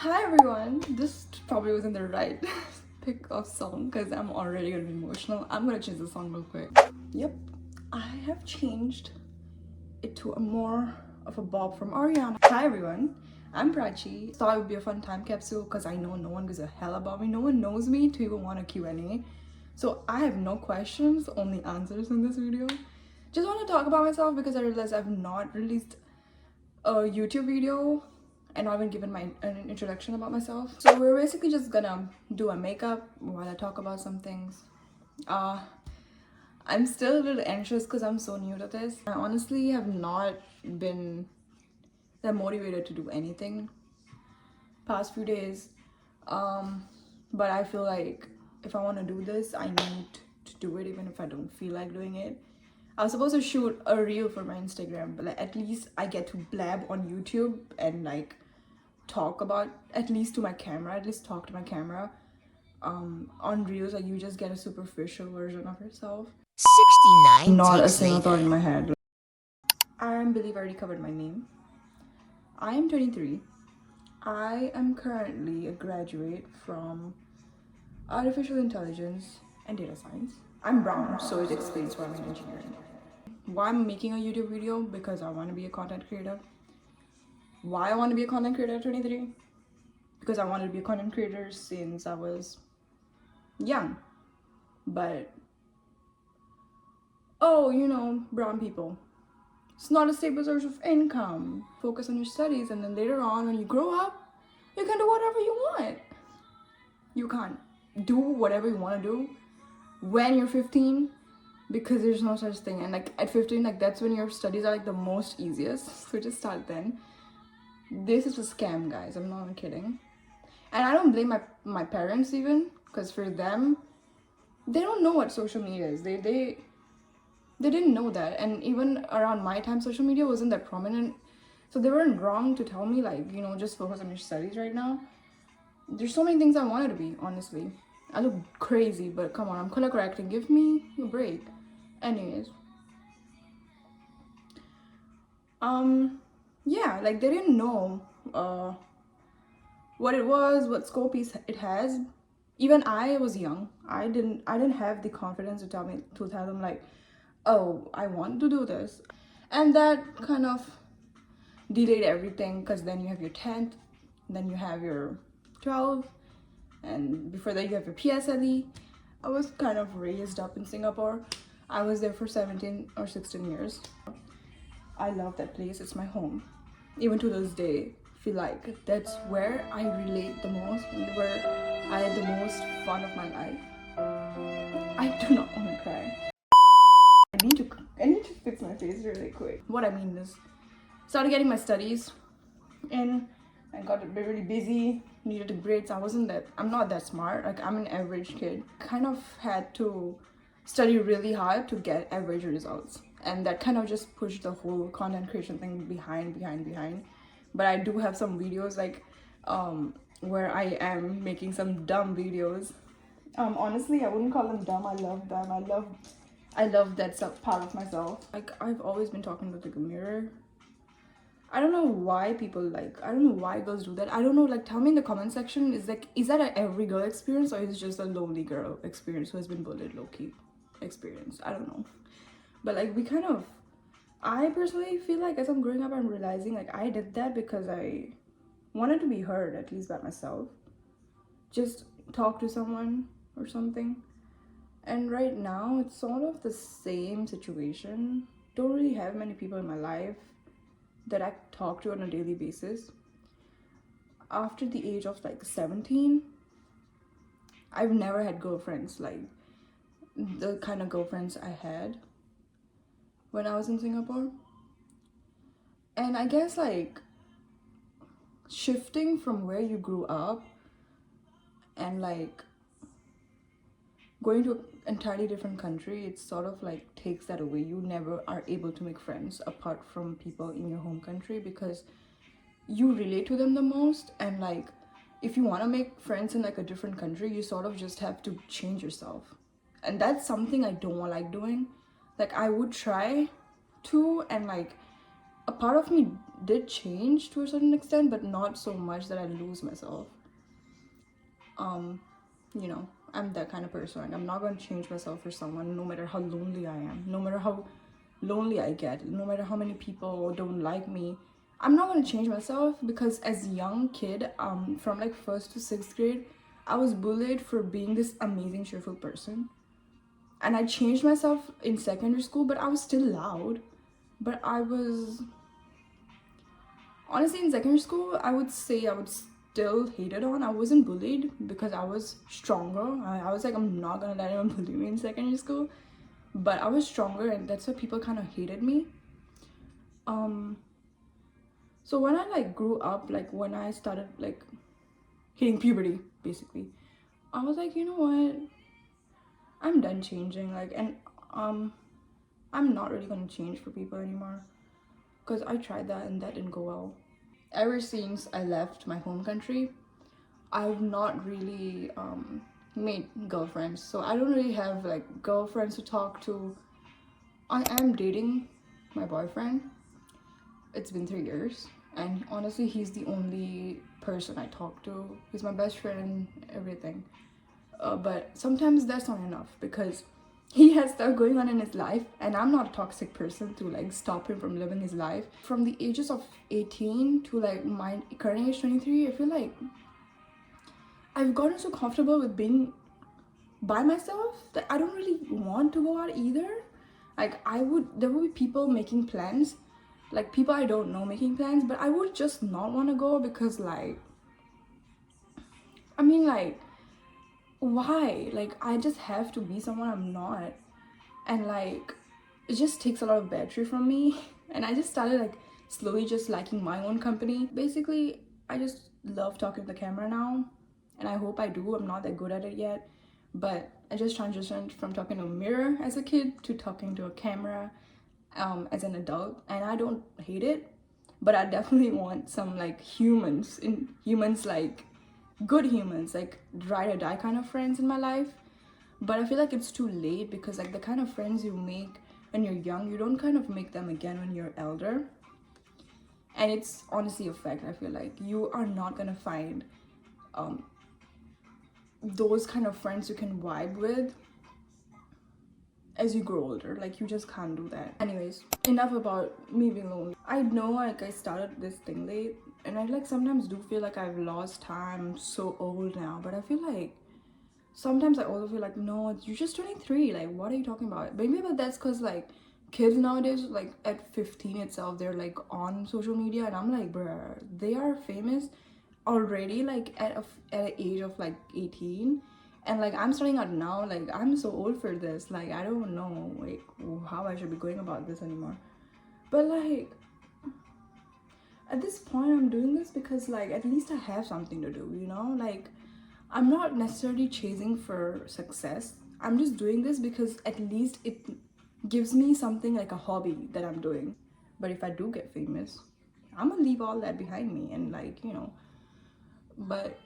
Hi everyone, this probably wasn't the right pick of song because I'm already gonna be emotional. I'm gonna change the song real quick. Yep, I have changed it to a more of a bop from Ariana. Hi everyone, I'm Prachi. Thought it would be a fun time capsule because I know no one gives a hell about me. No one knows me to even want a Q&A. So I have no questions, only answers in this video. Just want to talk about myself because I realized I've not released a YouTube video and not even given an introduction about myself. So we're basically just gonna do a makeup while I talk about some things. I'm still a little anxious because I'm so new to this. I honestly have not been that motivated to do anything past few days. But I feel like if I want to do this, I need to do it even if I don't feel like doing it. I was supposed to shoot a reel for my Instagram, but like, at least I get to blab on YouTube and like talk about, at least to my camera, at least talk to my camera. On reels, like you just get a superficial version of yourself. 69 Not a takes single thought later. in my head. I believe I already covered my name. I am 23. I am currently a graduate from artificial intelligence and data science. I'm brown, so it explains why I'm in engineering. Why I'm making a YouTube video? Because I want to be a content creator. Why I want to be a content creator at 23? Because I wanted to be a content creator since I was young. But, oh, brown people, it's not a stable source of income. Focus on your studies, and then later on, when you grow up, you can do whatever you want. You can't do whatever you want to do when you're 15 because there's no such thing. And like at 15, like that's when your studies are like the most easiest. So just start then. This is a scam, guys. I'm not even kidding. And I don't blame my parents even, because for them, they don't know what social media is. They didn't know that. And even around my time, social media wasn't that prominent. So they weren't wrong to tell me like, just focus on your studies right now. There's so many things I wanted to be, honestly. I look crazy, but come on, I'm color correcting. Give me a break. Anyways. Yeah, like they didn't know what it was, what scope it has. Even I was young. I didn't have the confidence to tell them like, oh, I want to do this. And that kind of delayed everything because then you have your 10th, then you have your 12, and before that you have your PSLE. I was kind of raised up in Singapore. I was there for 17 or 16 years. I love that place. It's my home. Even to this day, I feel like that's where I relate the most, where I had the most fun of my life. I do not want to cry. I need to fix my face really quick. What I mean is, started getting my studies in and got really busy, needed grades. I'm not that smart. Like I'm an average kid. Kind of had to study really hard to get average results. And that kind of just pushed the whole content creation thing behind. But I do have some videos like where I am making some dumb videos. Honestly, I wouldn't call them dumb. I love them. I love that part of myself. Like I've always been talking with like a mirror. I don't know why I don't know why girls do that. I don't know, like tell me in the comment section, is that a every girl experience or is it just a lonely girl experience who has been bullied low-key experience? I don't know. But like I personally feel like as I'm growing up, I'm realizing like I did that because I wanted to be heard, at least by myself. Just talk to someone or something. And right now it's sort of the same situation. Don't really have many people in my life that I talk to on a daily basis. After the age of like 17, I've never had girlfriends like the kind of girlfriends I had when I was in Singapore. And I guess like shifting from where you grew up and like going to an entirely different country, it sort of like takes that away. You never are able to make friends apart from people in your home country because you relate to them the most. And like if you want to make friends in like a different country, you sort of just have to change yourself. And that's something I don't like doing. Like I would try to, and like a part of me did change to a certain extent, but not so much that I lose myself. You know, I'm that kind of person. Like, I'm not going to change myself for someone, no matter how lonely I am, no matter how lonely I get, no matter how many people don't like me. I'm not going to change myself, because as a young kid, from like 1st to 6th grade, I was bullied for being this amazing, cheerful person. And I changed myself in secondary school, but I was still loud. But I was, honestly, in secondary school, I would say I was still hated on. I wasn't bullied because I was stronger. I was like, I'm not gonna let anyone bully me in secondary school. But I was stronger, and that's why people kind of hated me. So when I like grew up, like when I started like hitting puberty, basically, I was like, you know what? I'm done changing. Like, and I'm not really gonna change for people anymore, because I tried that and that didn't go well. Ever since I left my home country, I've not really made girlfriends. So I don't really have like girlfriends to talk to. I am dating my boyfriend. It's been 3 years, and honestly, he's the only person I talk to. He's my best friend and everything. But sometimes that's not enough, because he has stuff going on in his life, and I'm not a toxic person to like stop him from living his life. From the ages of 18 to like my current age 23, I feel like I've gotten so comfortable with being by myself that I don't really want to go out either. Like, there would be people making plans, like people I don't know making plans, but I would just not want to go, because like, I mean, like, why? Like, I just have to be someone I'm not. And like, it just takes a lot of battery from me. And I just started like slowly just liking my own company. Basically, I just love talking to the camera now, and I hope I do. I'm not that good at it yet, but I just transitioned from talking to a mirror as a kid to talking to a camera as an adult, and I don't hate it. But I definitely want some like humans, like good humans, like ride or die kind of friends in my life. But I feel like it's too late, because like the kind of friends you make when you're young, you don't kind of make them again when you're elder. And it's honestly a fact. I feel like you are not gonna find those kind of friends you can vibe with as you grow older. Like, you just can't do that. Anyways, enough about me being lonely. I know like I started this thing late, and I like sometimes do feel like I've lost time. I'm so old now, but I feel like sometimes I also feel like, no, you're just 23. Like, what are you talking about? Maybe, but that's because like kids nowadays, like at 15 itself, they're like on social media, and I'm like, bruh, they are famous already, like at an age of like 18. And like, I'm starting out now. Like, I'm so old for this. Like, I don't know like how I should be going about this anymore. But like, at this point, I'm doing this because like at least I have something to do, you know? Like, I'm not necessarily chasing for success. I'm just doing this because at least it gives me something, like a hobby that I'm doing. But if I do get famous, I'm gonna leave all that behind me, and like, you know. But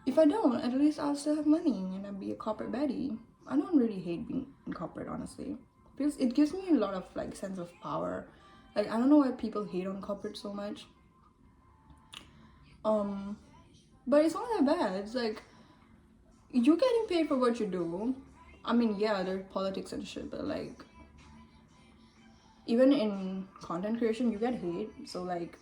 if I don't, at least I'll still have money and I'll be a corporate baddie. I don't really hate being in corporate, honestly, because it gives me a lot of like sense of power. Like, I don't know why people hate on corporate so much. But it's not that bad. It's like, you're getting paid for what you do. I mean, yeah, there's politics and shit, but like, even in content creation, you get hate. So like,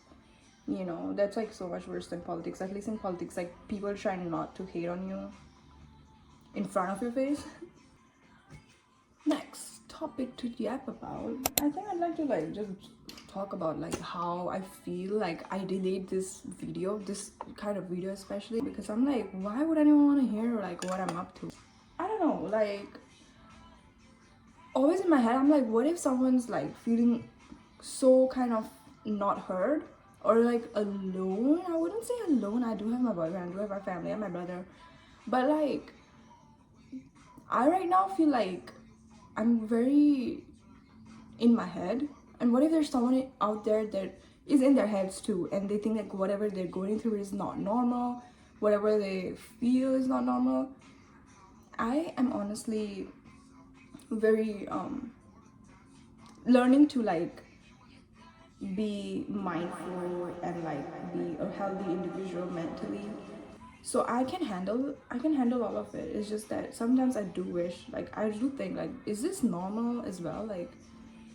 you know, that's like so much worse than politics. At least in politics, like, people try not to hate on you in front of your face. Next topic to yap about. I think I'd like to like just talk about like how I feel like I delayed this video, this kind of video especially, because I'm like, why would anyone want to hear like what I'm up to? I don't know, like, always in my head I'm like, what if someone's like feeling so kind of not heard or like alone? I wouldn't say alone. I do have my boyfriend, I do have my family and my brother, but like, I right now feel like I'm very in my head. And what if there's someone out there that is in their heads too, and they think like whatever they're going through is not normal, whatever they feel is not normal? I am honestly very learning to like be mindful and like be a healthy individual mentally. So I can handle all of it. It's just that sometimes I do wish, like I do think like, is this normal as well? Like,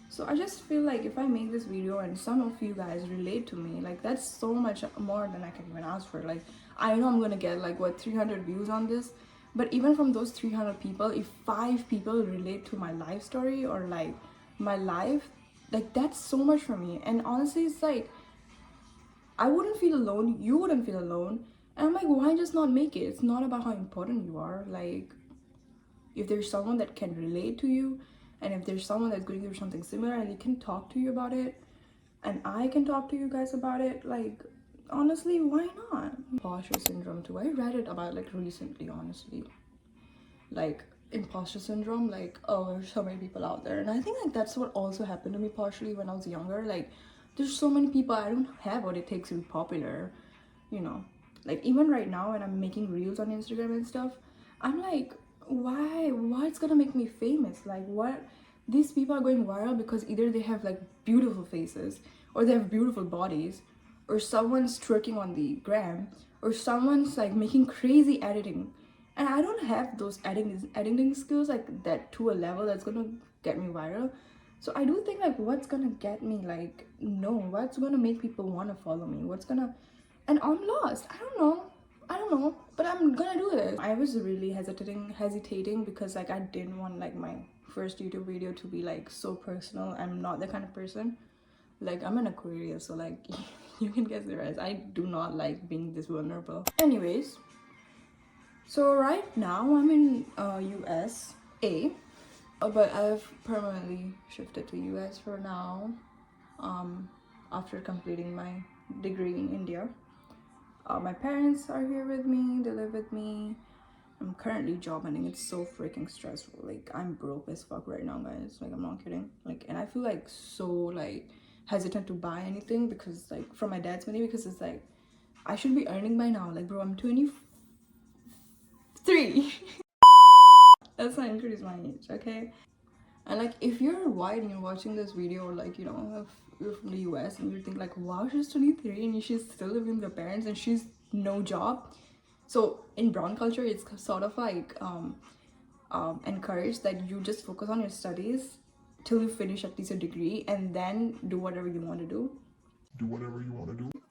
so I just feel like if I make this video and some of you guys relate to me, like that's so much more than I can even ask for. Like I know I'm gonna get like what 300 views on this, but even from those 300 people, if 5 people relate to my life story or like my life, like that's so much for me. And honestly, it's like I wouldn't feel alone, you wouldn't feel alone. And I'm like, why just not make it? It's not about how important you are. Like, if there's someone that can relate to you, and if there's someone that's going through something similar and they can talk to you about it, and I can talk to you guys about it, like, honestly, why not? Imposter syndrome too. I read it about like recently, honestly. Like, imposter syndrome, like, oh, there's so many people out there. And I think like that's what also happened to me partially when I was younger. Like, there's so many people, I don't have what it takes to be popular, you know. Like even right now when I'm making reels on Instagram and stuff, I'm like, what's gonna make me famous? Like, what? These people are going viral because either they have like beautiful faces, or they have beautiful bodies, or someone's twerking on the gram, or someone's like making crazy editing, and I don't have those editing skills like that to a level that's gonna get me viral. So I do think like, what's gonna get me, like, no, what's gonna make people want to follow me, what's gonna, and I'm lost. I don't know, but I'm gonna do this. I was really hesitating because like I didn't want like my first YouTube video to be like so personal. I'm not the kind of person. Like I'm an Aquarius, so like you can guess the rest. I do not like being this vulnerable. Anyways, so right now I'm in USA, but I've permanently shifted to US for now. After completing my degree in India. My parents are here with me, they live with me. I'm currently job hunting. It's so freaking stressful. Like I'm broke as fuck right now, guys. Like I'm not kidding. Like, and I feel like so like hesitant to buy anything because like from my dad's money, because it's like I should be earning by now. Like bro, I'm 23. Let's not increase my age, okay? And like if you're white and you're watching this video, or like, you know, if you're from the US and you think like, wow, she's 23 and she's still living with her parents and she's no job. So in brown culture, it's sort of like encouraged that you just focus on your studies till you finish at least a degree and then do whatever you want to do.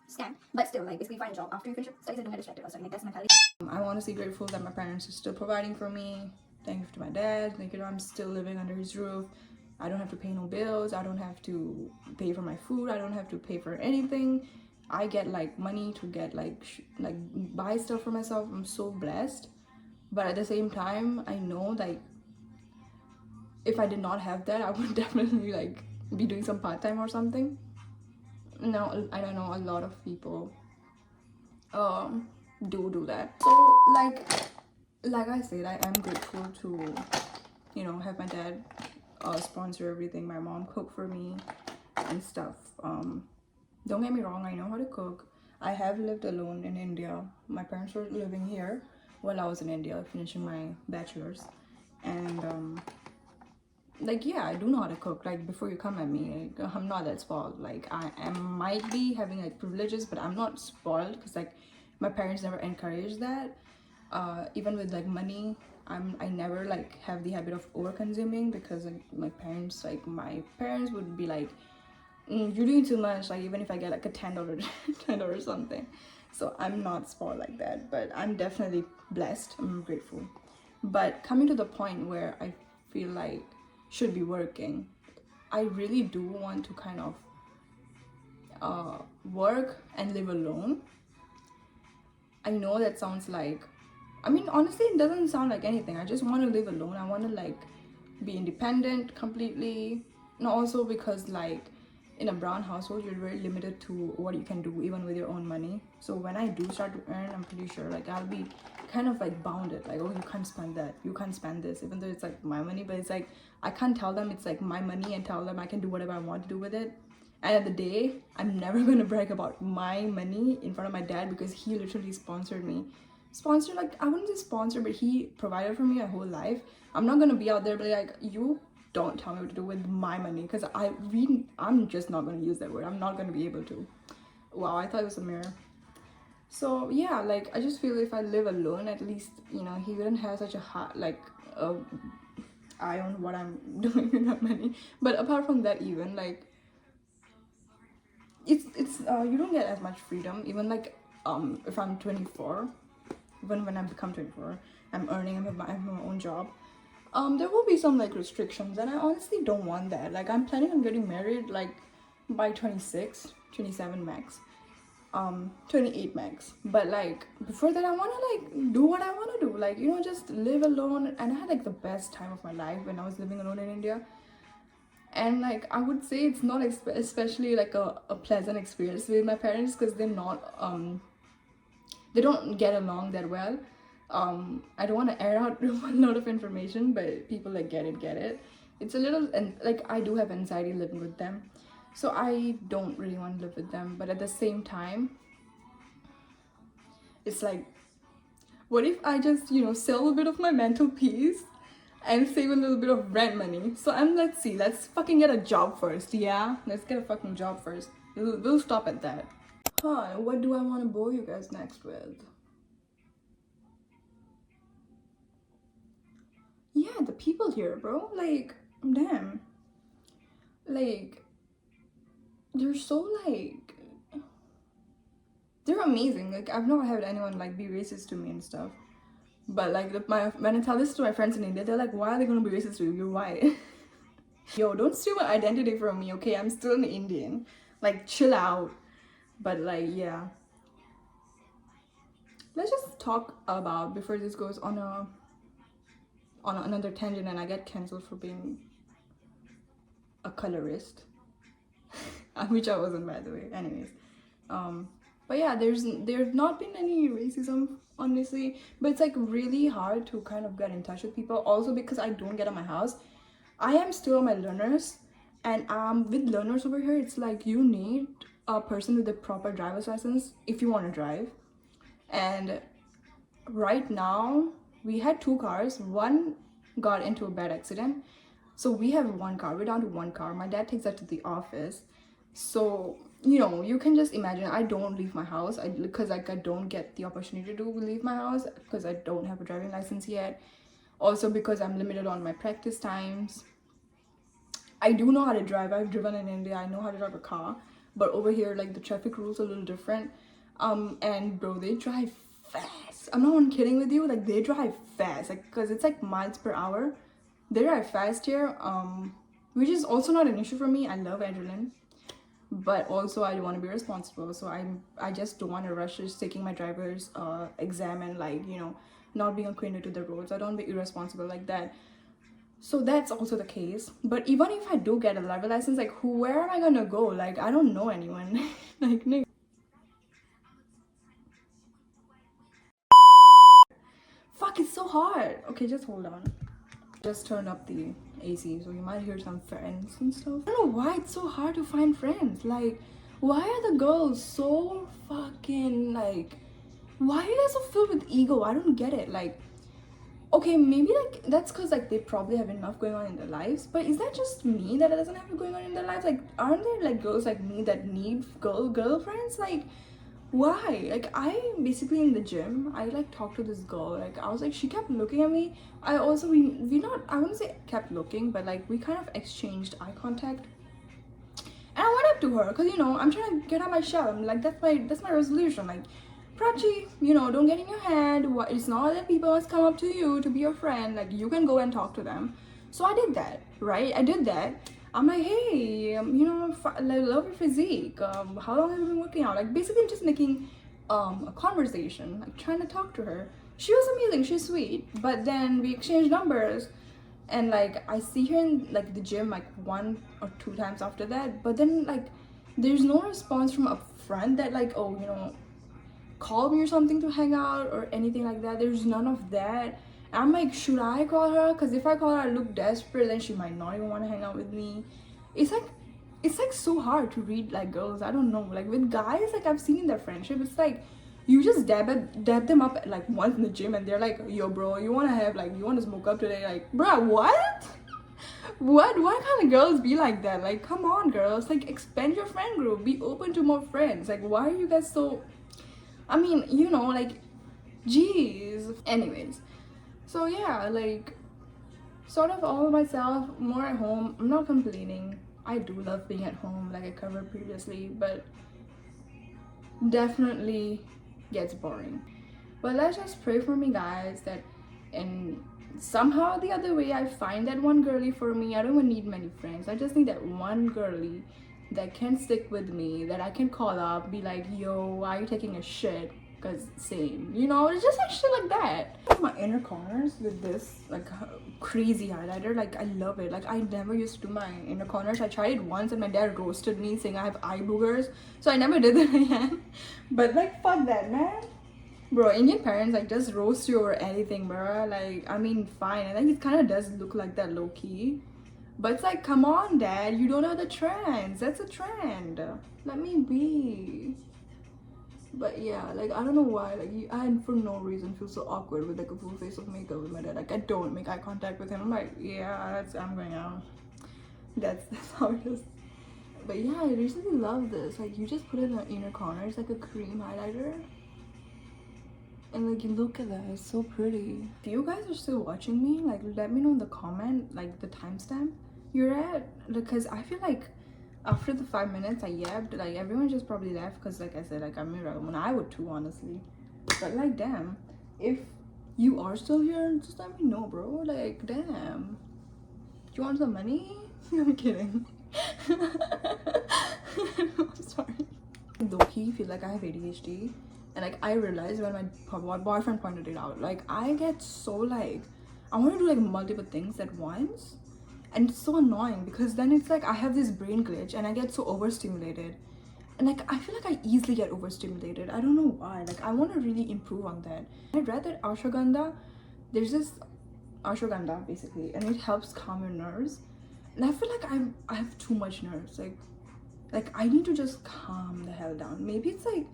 Scam, but still, like, basically find a job after you finish your studies and don't get distracted or something. Like, that's the mentality. I'm honestly grateful that my parents are still providing for me. Thank you to my dad. Like, you know, I'm still living under his roof. I don't have to pay no bills. I don't have to pay for my food. I don't have to pay for anything. I get like money to get like buy stuff for myself. I'm so blessed. But at the same time, I know like if I did not have that, I would definitely like be doing some part-time or something. Now I don't know, a lot of people do that. So like I said, I am grateful to, you know, have my dad sponsor everything, my mom cook for me and stuff. Don't get me wrong, I know how to cook. I have lived alone in India. My parents were living here while I was in India finishing my bachelor's, and like, yeah, I do know how to cook. Like, before you come at me, like, I'm not that spoiled. Like, might be having like privileges, but I'm not spoiled because like my parents never encouraged that. Even with like money, I never like have the habit of over consuming because like my parents would be like, you're doing too much. Like even if I get like a $10 $10 something. So I'm not spoiled like that, but I'm definitely blessed. I'm grateful. But coming to the point where I feel like should be working, I really do want to kind of work and live alone. I know that sounds like, I mean, honestly, it doesn't sound like anything. I just want to live alone. I want to like be independent completely. And also because like in a brown household, you're very limited to what you can do even with your own money. So when I do start to earn, I'm pretty sure like I'll be kind of like bounded. Like, oh, you can't spend that. You can't spend this, even though it's like my money. But it's like, I can't tell them it's like my money and tell them I can do whatever I want to do with it. And at the day, I'm never going to brag about my money in front of my dad because he literally sponsored me. Like, I wouldn't say sponsor, but he provided for me my whole life. I'm not going to be out there but like, you don't tell me what to do with my money, because I'm just not going to use that word. I'm not going to be able to. Wow, I thought it was a mirror. So yeah, like I just feel if I live alone, at least, you know, he wouldn't have such a hot like eye on what I'm doing with that money. But apart from that, even like it's you don't get as much freedom. Even like if I'm 24, even when I become 24, I'm earning, I have my own job. There will be some like restrictions, and I honestly don't want that. Like I'm planning on getting married like by 26, 27 max. 28 max, but like before that I want to like do what I want to do, like, you know, just live alone. And I had like the best time of my life when I was living alone in India. And like I would say it's not especially like a pleasant experience with my parents, because they're not they don't get along that well. I don't want to air out a lot of information, but people like get it. It's a little, and like I do have anxiety living with them, so I don't really want to live with them. But at the same time, it's like, what if I just, you know, sell a bit of my mental peace and save a little bit of rent money? So let's fucking get a job first. Yeah, let's get a fucking job first. We'll stop at that. Huh, what do I want to bore you guys next with? Yeah, the people here, bro. Like, damn. Like, they're so like, they're amazing. Like I've never had anyone like be racist to me and stuff. But like when I tell this to my friends in India, they're like, why are they gonna be racist to you? You're white. Yo, don't steal my identity from me, okay? I'm still an Indian. Like, chill out. But like, yeah. Let's just talk about, before this goes on another tangent and I get cancelled for being a colorist. Which I wasn't, by the way. Anyways. But yeah, there's not been any racism, honestly. But it's like really hard to kind of get in touch with people. Also because I don't get out of my house. I am still on my learners, and with learners over here, it's like you need a person with a proper driver's license if you want to drive. And right now we had 2 cars. One got into a bad accident, so we have 1 car. We're down to 1 car. My dad takes that to the office. So, you know, you can just imagine I don't leave my house because like I don't get the opportunity to leave my house because I don't have a driving license yet. Also because I'm limited on my practice times. I do know how to drive. I've driven in India. I know how to drive a car. But over here, like, the traffic rules are a little different. And bro, they drive fast. I'm not even kidding with you. Like, they drive fast. Like, because it's like miles per hour. They drive fast here. Which is also not an issue for me. I love adrenaline. But also I want to be responsible. So I just don't want to rush just taking my driver's exam and, like, you know, not being acquainted to the roads. I don't be irresponsible like that. So that's also the case. But even if I do get a driver license, like, where am I gonna go? Like, I don't know anyone. Like, no. Fuck, it's so hard. Okay, just hold on. Just turn up the AC, so you might hear some friends and stuff. I don't know why it's so hard to find friends. Like, why are the girls so fucking, like, why are you guys so filled with ego? I don't get it. Like, okay, maybe like that's because like they probably have enough going on in their lives, but is that just me that doesn't have it going on in their lives? Like, aren't there like girls like me that need girlfriends? Like, why? Like, I basically in the gym, I like talked to this girl. Like, I was like, she kept looking at me. I also we not, I wouldn't say kept looking, but like we kind of exchanged eye contact. And I went up to her because, you know, I'm trying to get out my shell. I'm like, that's my resolution. Like, Prachi, you know, don't get in your head. It's not that people must come up to you to be your friend. Like, you can go and talk to them. So I did that, right? I did that. I'm like, hey, you know, I love your physique. How long have you been working out? Like, basically just making a conversation, like trying to talk to her. She was amazing. She's sweet. But then we exchanged numbers. And like, I see her in like the gym like 1 or 2 times after that. But then like, there's no response from a friend that like, oh, you know, call me or something to hang out or anything like that. There's none of that. I'm like, should I call her? Because if I call her, I look desperate, then she might not even want to hang out with me. It's like so hard to read like girls. I don't know. Like with guys, like I've seen in their friendship, it's like you just dab them up like once in the gym and they're like, yo bro, you want to smoke up today? Like, bruh, what? What? Why can't girls be like that? Like, come on, girls. Like, expand your friend group. Be open to more friends. Like, why are you guys so... I mean, you know, like, jeez. Anyways, so yeah, like, sort of all myself, more at home. I'm not complaining. I do love being at home, like I covered previously, but definitely gets boring. But let's just pray for me, guys, that in somehow the other way I find that one girly for me. I don't even need many friends. I just need that one girly that can stick with me, that I can call up, be like, yo, why are you taking a shit? Because same, you know, it's just like shit like that. My inner corners with this like crazy highlighter, like I love it. Like I never used to do my inner corners. I tried it once and my dad roasted me saying I have eye boogers, so I never did it again. But like, fuck that, man. Bro, Indian parents like just roast you or anything, bro. Like, I mean, fine. I think it kind of does look like that low key, but it's like, come on, dad, you don't know the trends. That's a trend. Let me be. But yeah, like I don't know why, like I for no reason feel so awkward with like a full face of makeup with my dad. Like I don't make eye contact with him. I'm like, yeah, I'm going out. That's how it is. But yeah, I recently love this. Like you just put it in the inner corner. It's like a cream highlighter. And like, you look at that, it's so pretty. If you guys are still watching me, like let me know in the comment, like the timestamp you're at, because I feel like after the 5 minutes I yapped, like everyone just probably left because like I said, like I'm irrelevant. I would too, honestly. But like, damn, if you are still here, just let me know, bro. Like, damn, do you want some money? I'm kidding. I'm sorry. Low-key feel like I have ADHD, and like I realized when my boyfriend pointed it out, like I get so like I want to do like multiple things at once, and it's so annoying because then it's like I have this brain glitch and I get so overstimulated, and like I feel like I easily get overstimulated. I don't know why. Like I want to really improve on that. I read that ashwagandha, there's this ashwagandha basically, and it helps calm your nerves, and I feel like I have too much nerves. Like I need to just calm the hell down. Maybe it's like,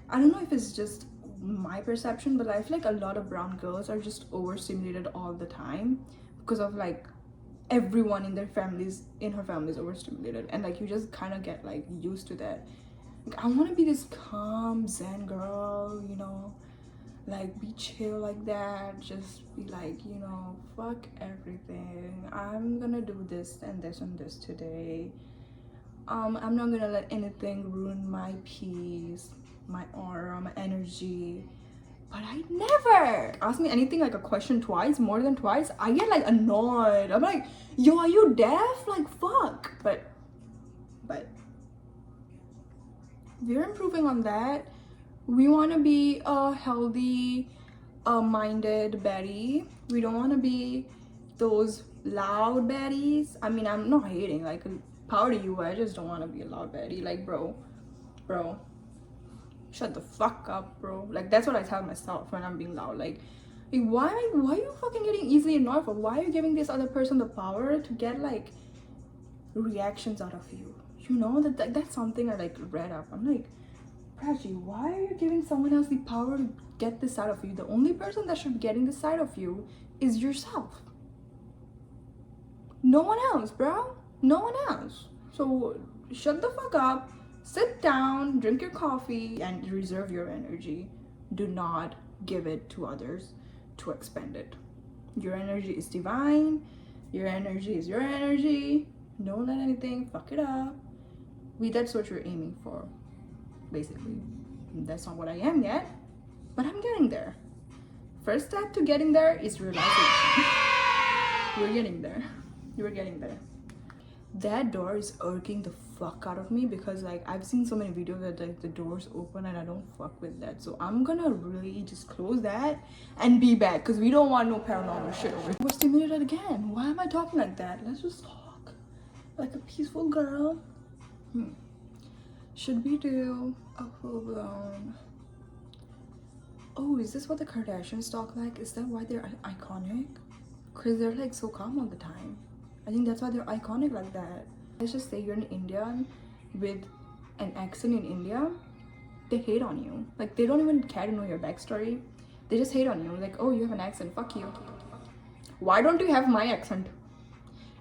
I don't know if it's just my perception, but I feel like a lot of brown girls are just overstimulated all the time because of like everyone in her family is overstimulated, and like you just kind of get like used to that. Like I want to be this calm zen girl, you know, like be chill like that, just be like, you know, fuck everything, I'm gonna do this and this and this today. I'm not gonna let anything ruin my peace, my aura, my energy. But I never ask me anything like a question twice, more than twice, I get like annoyed. I'm like, yo, are you deaf? Like, fuck. But we're improving on that. We want to be a healthy minded Betty. We don't want to be those loud Betties. I mean, I'm not hating, like power to you, I just don't want to be a loud Betty. Like, bro, shut the fuck up, bro. Like that's what I tell myself when I'm being loud. Like why are you fucking getting easily annoyed for? Why are you giving this other person the power to get like reactions out of you? You know, that's something I like read up. I'm like, Prachi, why are you giving someone else the power to get this out of you? The only person that should be getting this side of you is yourself. No one else, bro. No one else. So shut the fuck up, sit down, drink your coffee, and reserve your energy. Do not give it to others to expend it. Your energy is divine. Your energy is your energy. Don't let anything fuck it up. That's what you're aiming for, basically. That's not what I am yet, but I'm getting there. First step to getting there is realization. We're getting there. You're getting there. That door is irking the fuck out of me because like I've seen so many videos that like the doors open and I don't fuck with that. So I'm gonna really just close that and be back because we don't want no paranormal shit over here. We're stimulated again. Why am I talking like that? Let's just talk like a peaceful girl. Should we do a full blown... Oh, is this what the Kardashians talk like? Is that why they're iconic? Because they're like so calm all the time. I think that's why they're iconic like that. Let's just say you're an Indian with an accent in India. They hate on you. Like they don't even care to know your backstory. They just hate on you. Like, oh, you have an accent. Fuck you. Why don't you have my accent?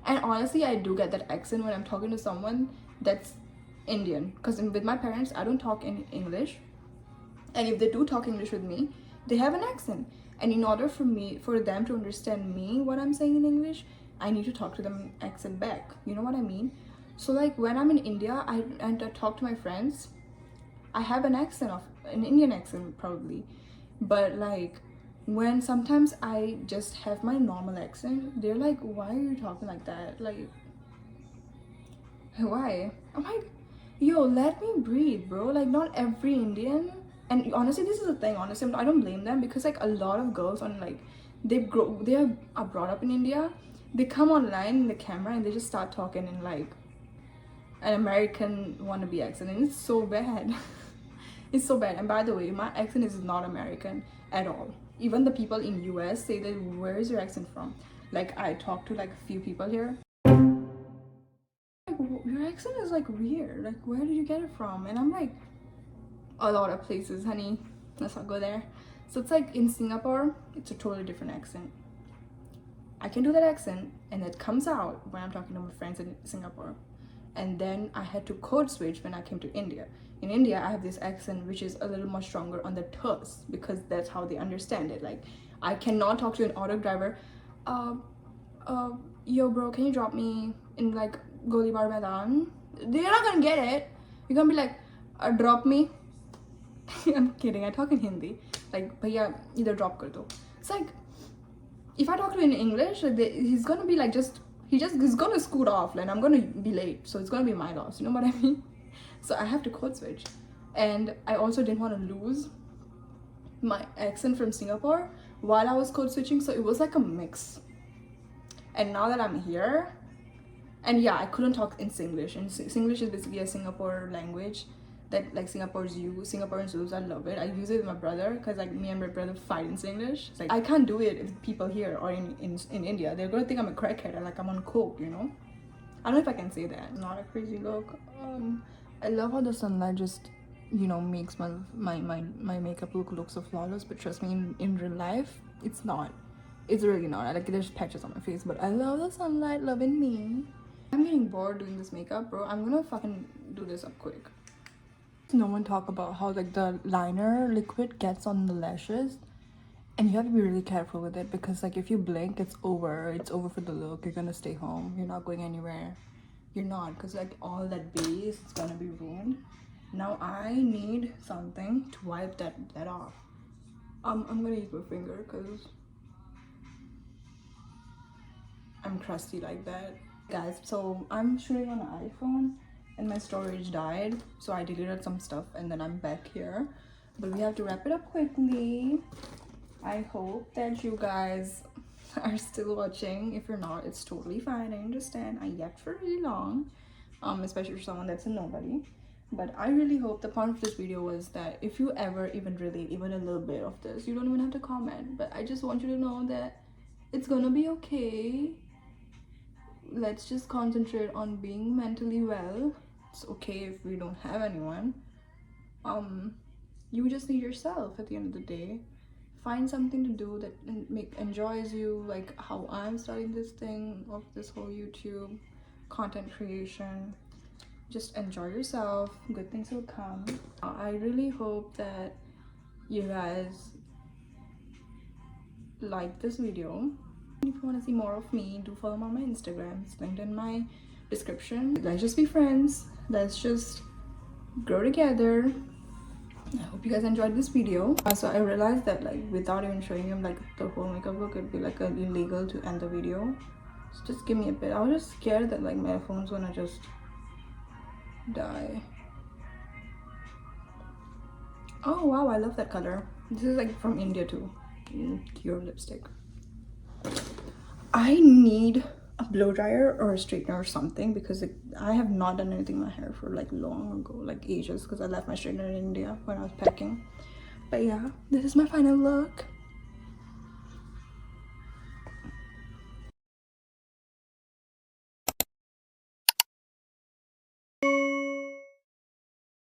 And honestly, I do get that accent when I'm talking to someone that's Indian, because with my parents I don't talk in English, and if they do talk English with me, they have an accent. And in order for them to understand me what I'm saying in English, I need to talk to them accent back. You know what I mean? So like when I'm in India, I talk to my friends, I have an accent of an Indian accent probably, but like when sometimes I just have my normal accent, they're like, why are you talking like that? Like, why? I'm like, yo, let me breathe, bro. Like, not every Indian, and honestly this is the thing, honestly I don't blame them, because like a lot of girls on like they are brought up in India, they come online in the camera and they just start talking in like an American wannabe accent, and it's so bad. It's so bad. And by the way, my accent is not American at all. Even the people in US say that, where is your accent from? Like, I talk to like a few people here, like, your accent is like weird, like where did you get it from? And I'm like, a lot of places, honey, let's not go there. So it's like in Singapore, it's a totally different accent. I can do that accent and it comes out when I'm talking to my friends in Singapore. And then I had to code switch when I came to India. In India, I have this accent which is a little more stronger on the t's, because that's how they understand it. Like, I cannot talk to an auto driver, yo bro, can you drop me in like Golibar Maidan? They're not gonna get it. You're gonna be like, drop me. I'm kidding, I talk in Hindi. Like, bhaiya, either drop kar do. It's like, if I talk to him in English, like he's gonna be like, he's gonna scoot off, and I'm gonna be late, so it's gonna be my loss. You know what I mean? So I have to code switch. And I also didn't want to lose my accent from Singapore while I was code switching, so it was like a mix. And now that I'm here, and yeah, I couldn't talk in Singlish, and Singlish is basically a Singapore language that like Singaporeans use. I love it. I use it with my brother, because like me and my brother fight in Singlish. It's like, I can't do it with people here or in India. They're gonna think I'm a crackhead, or like I'm on coke, you know? I don't know if I can say that. Not a crazy look. I love how the sunlight just, you know, makes my makeup look so flawless, but trust me, in real life, it's not. It's really not. Like, there's patches on my face, but I love the sunlight loving me. I'm getting bored doing this makeup, bro. I'm gonna fucking do this up quick. No one talk about how like the liner liquid gets on the lashes, and you have to be really careful with it, because like if you blink, it's over for the look. You're gonna stay home, you're not going anywhere. You're not, because like all that base is gonna be ruined. Now I need something to wipe that off. I'm gonna use my finger because I'm crusty like that, guys. So I'm shooting on an iPhone and my storage died, so I deleted some stuff, and then I'm back here, but we have to wrap it up quickly. I hope that you guys are still watching. If you're not, it's totally fine. I understand. I yapped for really long, especially for someone that's a nobody. But I really hope the point of this video was that if you ever even relate even a little bit of this, you don't even have to comment, but I just want you to know that it's gonna be okay. Let's just concentrate on being mentally well. It's okay if we don't have anyone. You just need yourself at the end of the day. Find something to do that enjoys you, like how I'm starting this thing of this whole YouTube content creation. Just enjoy yourself, good things will come. I really hope that you guys like this video. If you want to see more of me, do follow me on my Instagram. It's linked in my description. Let's just be friends. Let's just grow together. I hope you guys enjoyed this video. So I realized that like without even showing him like the whole makeup look, it'd be like illegal to end the video. So just give me a bit. I was just scared that like my phone's gonna just die. Oh wow, I love that color. This is like from India too. Your lipstick. I need a blow dryer or a straightener or something, because I have not done anything in my hair for like long ago, like ages, because I left my straightener in India when I was packing. But yeah, this is my final look.